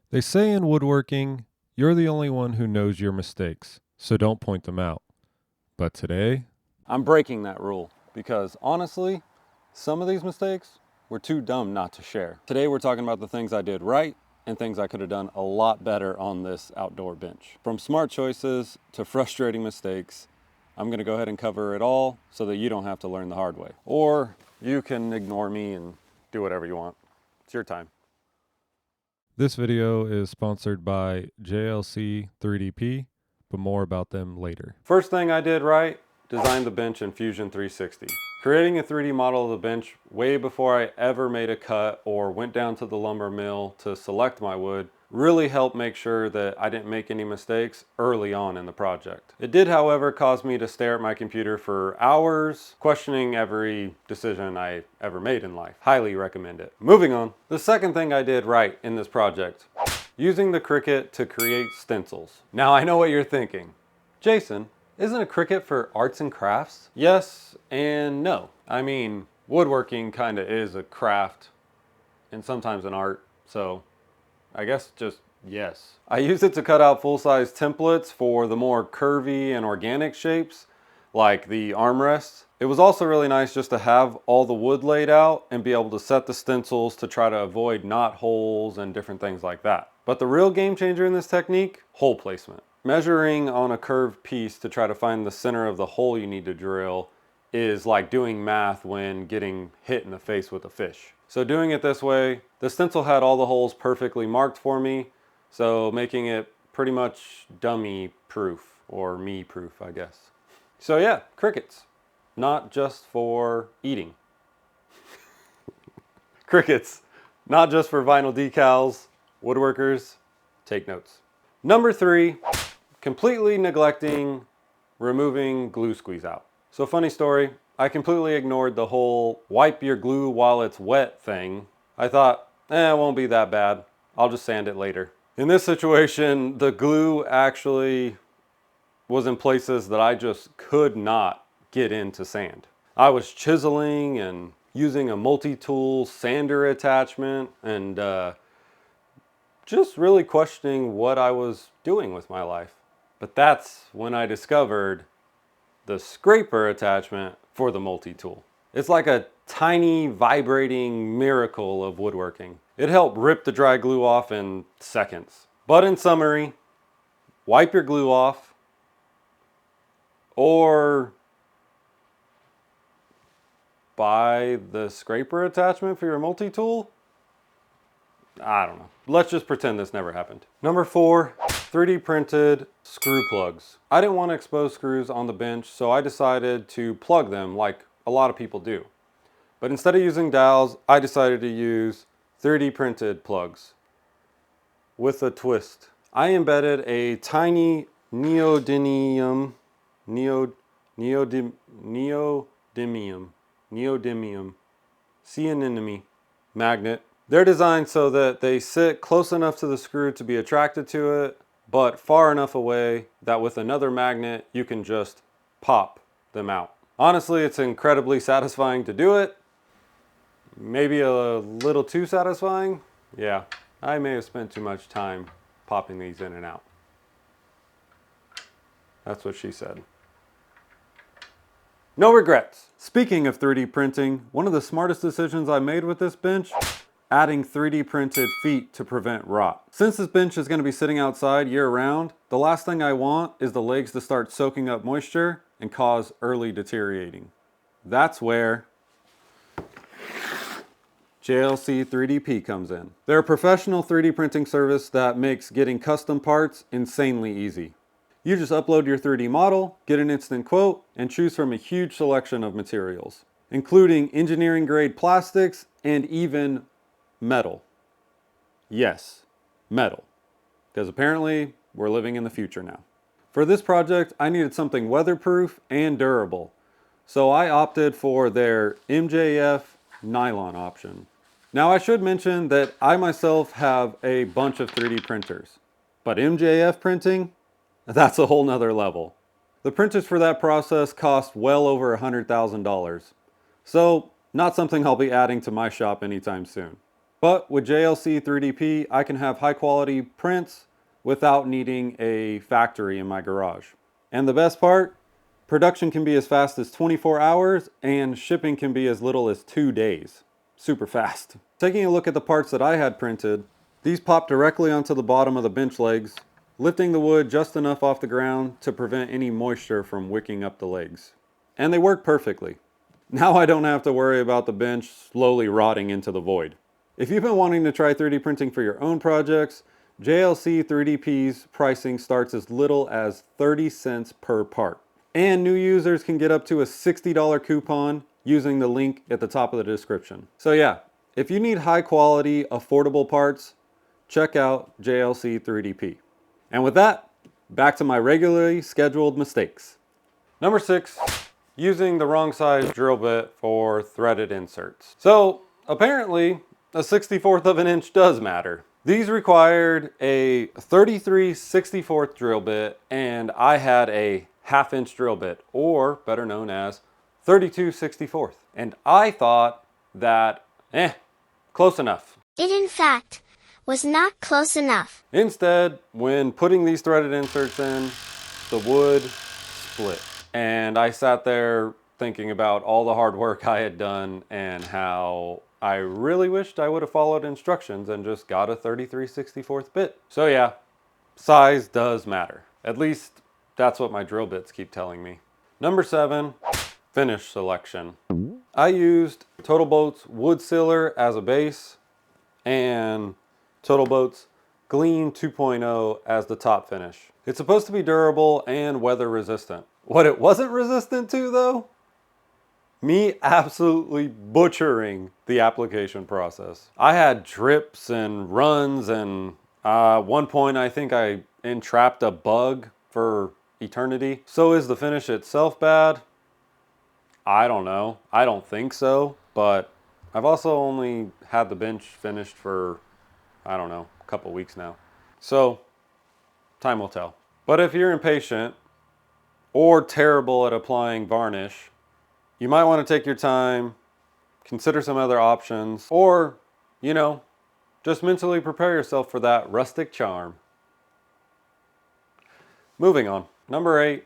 They say in woodworking, you're the only one who knows your mistakes, so don't point them out. But today, I'm breaking that rule because honestly, some of these mistakes were too dumb not to share. Today we're talking about the things I did right and things I could have done a lot better on this outdoor bench. From smart choices to frustrating mistakes, I'm gonna go ahead and cover it all so that you don't have to learn the hard way. Or you can ignore me and do whatever you want. It's your time. This video is sponsored by JLC 3DP, but more about them later. First thing I did right, designed the bench in Fusion 360. Creating a 3D model of the bench way before I ever made a cut or went down to the lumber mill to select my wood really helped make sure that I didn't make any mistakes early on in the project. It did, however, cause me to stare at my computer for hours, questioning every decision I ever made in life. Highly recommend it. Moving on. The second thing I did right in this project, using the Cricut to create stencils. Now I know what you're thinking. Jason, isn't a Cricut for arts and crafts? Yes and no. I mean, woodworking kind of is a craft and sometimes an art, so I guess just yes. I use it to cut out full-size templates for the more curvy and organic shapes, like the armrests. It was also really nice just to have all the wood laid out and be able to set the stencils to try to avoid knot holes and different things like that. But the real game changer in this technique, hole placement. Measuring on a curved piece to try to find the center of the hole you need to drill is like doing math when getting hit in the face with a fish. So doing it this way, the stencil had all the holes perfectly marked for me, so making it pretty much dummy proof, or me proof, I guess. So yeah, crickets. Not just for eating. Crickets. Not just for vinyl decals. Woodworkers, take notes. Number 3, completely neglecting removing glue squeeze out. So funny story, I completely ignored the whole wipe your glue while it's wet thing. I thought, it won't be that bad. I'll just sand it later. In this situation, the glue actually was in places that I just could not get into sand. I was chiseling and using a multi-tool sander attachment and just really questioning what I was doing with my life. But that's when I discovered the scraper attachment for the multi-tool. It's like a tiny vibrating miracle of woodworking. It helped rip the dry glue off in seconds. But in summary, wipe your glue off or buy the scraper attachment for your multi-tool. I don't know. Let's just pretend this never happened. Number 4, 3D printed screw plugs. I didn't want to expose screws on the bench, so I decided to plug them like a lot of people do. But instead of using dowels, I decided to use 3D printed plugs with a twist. I embedded a tiny neodymium neodymium magnet. They're designed so that they sit close enough to the screw to be attracted to it, but far enough away that with another magnet you can just pop them out. Honestly, it's incredibly satisfying to do it. Maybe a little too satisfying. Yeah, I may have spent too much time popping these in and out. That's what she said. No regrets. Speaking of 3D printing, one of the smartest decisions I made with this bench, adding 3D printed feet to prevent rot. Since this bench is going to be sitting outside year round, the last thing I want is the legs to start soaking up moisture and cause early deteriorating. That's where JLC 3DP comes in. They're a professional 3D printing service that makes getting custom parts insanely easy. You just upload your 3D model, get an instant quote, and choose from a huge selection of materials, including engineering grade plastics and even metal. Yes, metal. Because apparently we're living in the future now. For this project, I needed something weatherproof and durable. So I opted for their MJF nylon option. Now I should mention that I myself have a bunch of 3D printers, but MJF printing, that's a whole nother level. The printers for that process cost well over $100,000. So not something I'll be adding to my shop anytime soon. But with JLC 3DP, I can have high quality prints without needing a factory in my garage. And the best part, production can be as fast as 24 hours and shipping can be as little as 2 days. Super fast. Taking a look at the parts that I had printed, these pop directly onto the bottom of the bench legs, lifting the wood just enough off the ground to prevent any moisture from wicking up the legs. And they work perfectly. Now I don't have to worry about the bench slowly rotting into the void. If you've been wanting to try 3D printing for your own projects, JLC 3DP's pricing starts as little as 30 cents per part. And new users can get up to a $60 coupon using the link at the top of the description. So yeah, if you need high quality, affordable parts, check out JLC 3DP. And with that, back to my regularly scheduled mistakes. Number 6, using the wrong size drill bit for threaded inserts. So apparently, a 1/64 of an inch does matter. These required a 33/64 drill bit, and I had a 1/2 inch drill bit, or better known as 32/64. And I thought that, close enough. It in fact was not close enough. Instead, when putting these threaded inserts in, the wood split. And I sat there thinking about all the hard work I had done and how I really wished I would have followed instructions and just got a 33/64 bit. So yeah, size does matter. At least that's what my drill bits keep telling me. Number 7, finish selection. I used Total Boat's Wood Sealer as a base and Total Boat's Gleam 2.0 as the top finish. It's supposed to be durable and weather resistant. What it wasn't resistant to though? Me absolutely butchering the application process. I had drips and runs, and at one point I think I entrapped a bug for eternity. So is the finish itself bad? I don't know. I don't think so, but I've also only had the bench finished for, I don't know, a couple weeks now. So time will tell. But if you're impatient or terrible at applying varnish, you might want to take your time, consider some other options, or, you know, just mentally prepare yourself for that rustic charm. Moving on. Number 8,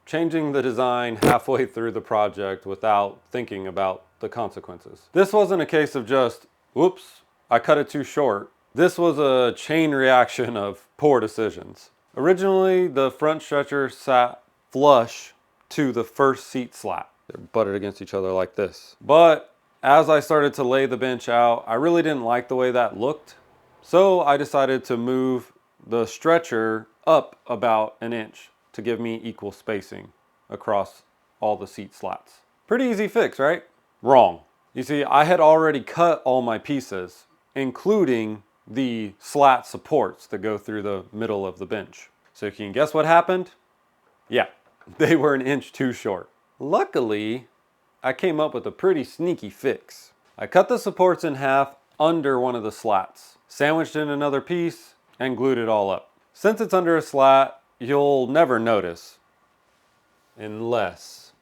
changing the design halfway through the project without thinking about the consequences. This wasn't a case of just, whoops, I cut it too short. This was a chain reaction of poor decisions. Originally, the front stretcher sat flush to the first seat slat. They're butted against each other like this. But as I started to lay the bench out, I really didn't like the way that looked. So I decided to move the stretcher up about an inch to give me equal spacing across all the seat slats. Pretty easy fix, right? Wrong. You see, I had already cut all my pieces, including the slat supports that go through the middle of the bench. So you can guess what happened? Yeah, they were an inch too short. Luckily, I came up with a pretty sneaky fix. I cut the supports in half under one of the slats, sandwiched in another piece, and glued it all up. Since it's under a slat, you'll never notice, unless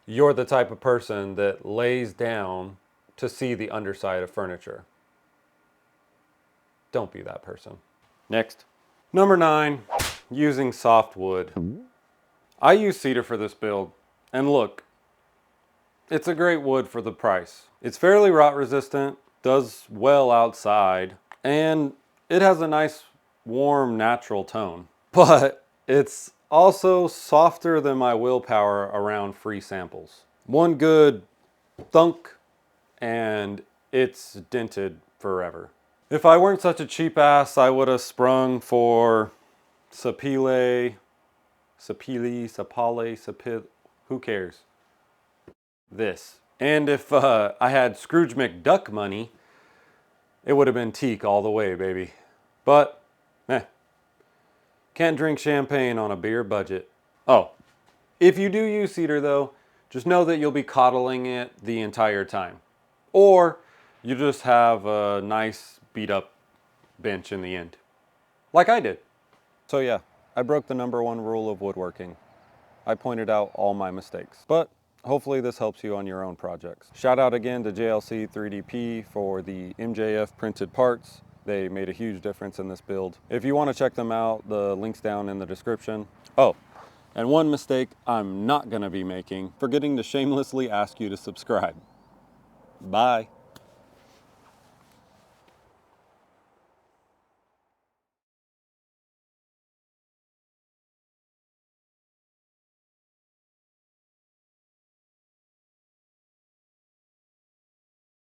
you're the type of person that lays down to see the underside of furniture. Don't be that person. Next. Number 9, using softwood. I use cedar for this build, and look, it's a great wood for the price. It's fairly rot resistant, does well outside, and it has a nice, warm, natural tone. But it's also softer than my willpower around free samples. One good thunk, and it's dented forever. If I weren't such a cheap ass, I would have sprung for sapele, who cares? This. And if I had Scrooge McDuck money, it would have been teak all the way, baby. But, can't drink champagne on a beer budget. Oh, if you do use cedar though, just know that you'll be coddling it the entire time. Or you just have a nice beat up bench in the end. Like I did. So yeah, I broke the number 1 rule of woodworking. I pointed out all my mistakes. But Hopefully this helps you on your own projects. Shout out again to JLC 3DP for the MJF printed parts. They made a huge difference in this build. If you want to check them out, the link's down in the description. Oh, and one mistake I'm not gonna be making, forgetting to shamelessly ask you to subscribe. Bye.